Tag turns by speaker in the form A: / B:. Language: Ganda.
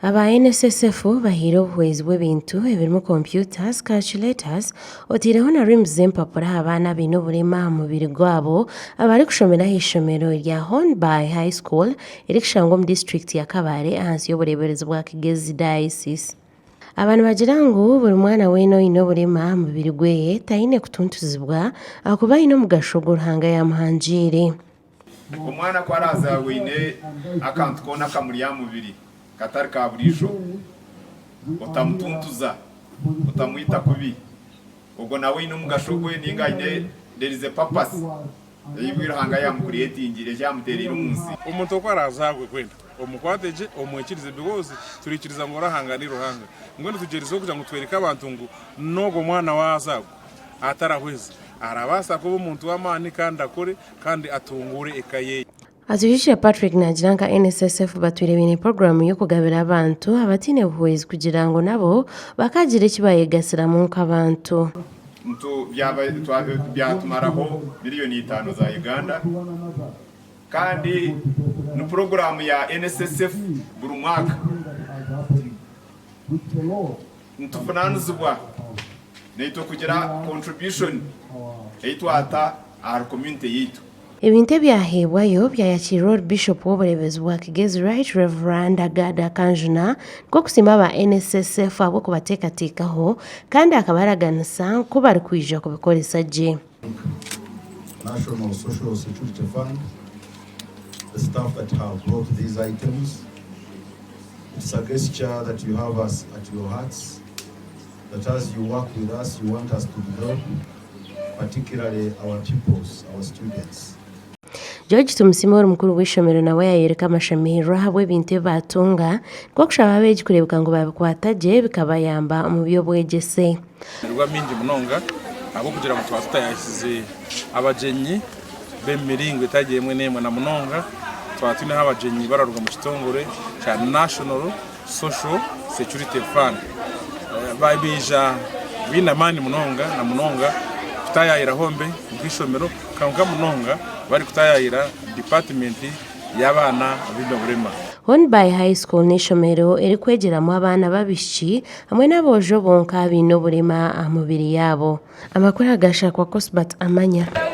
A: Abaine bahira obuhwezi bw'ebintu ebirimu computers, calculators, otiireho na rims z'empapura abaana baine oburema aha mubiri gwabo abari kushomera aha ishomero rya Hornby High School erikushangwa omu district ya Kabale ahansi y'obureberezi bwa Kigezi Diocese. Abantu bagira ngu buri mwana weena oine oburema aha mubiri gweye taine kutuntuzibwa ahakuba aine omugasho gw'Ruhanga yamuhangiire.
B: Omwana kwaraza weine akantu koona kamuri aha mubiri katari ka burijo otamutuntuza otamwita kubi ubwo nawe ine omugasho gwe ninga aine there is a purpose Ruhanga yamukuretingire yamuterera umunsi
C: omuntu okwaraza gwe kwenda omukwateje omwekirize because turikiriza ngo Ruhanga ni Ruhanga ngwende tugerizo kugira ngo twereke abantu ngo nogo mwana wazago atarahweza arabasa kuba omuntu w'amani kandi akore kandi atungure ekaye.
A: Atujije Patrick nagira nka NSSF batwire bine programu yo kugabira abantu abatine obuhwezi kugira ngo nabo bakagira ekibayegasira mu nk'abantu.
B: Mtu byatumaraho miliyoni 5 za Uganda kandi ni programu ya NSSF buri mwaka ntufunanuzibwa neito kugira contribution eitwata our community yitu.
A: Ebintu ebyahebwayo byayakirwa Bishop w'obureebezi bwa Kigezi Right Reverend Agada Kanjuna ko kusima aba NSSF abo kubateekateekaho kandi akabaraganisa ko bari kwija kubikolesa gye.
D: National Social Security Fund, the staff that have brought these items, it's a gesture that you have us at your hearts, that as you work with us, you want us to grow, particularly our pupils, our students.
A: George Tumusimoro mukuru w'ishomero nawe yayereka amashamiiro habwe ebintu batunga kwa kushaba abeegi kurebuka ngo babikwatagye bikabayamba mu by'obwegyese.
C: Rwa mingi munonga abo kugira ngo twatayasize abajenyi b'emiringo etagiye mwe nemwe na munonga twatune abajenyi bararuga mu kitongore cya National Social Security Fund babija binamani munonga na munonga kutayayira hombe kwishomero kanga munonga bari kutayayira department y'Abaana b'Oburema.
A: Hornby High School n'ishomero eri kwegeramu abaana babishiki hamwe n'aboojo bonka baine oburema aha mubiri yaabo. Amakuru agashakwa Cosbat Amanya.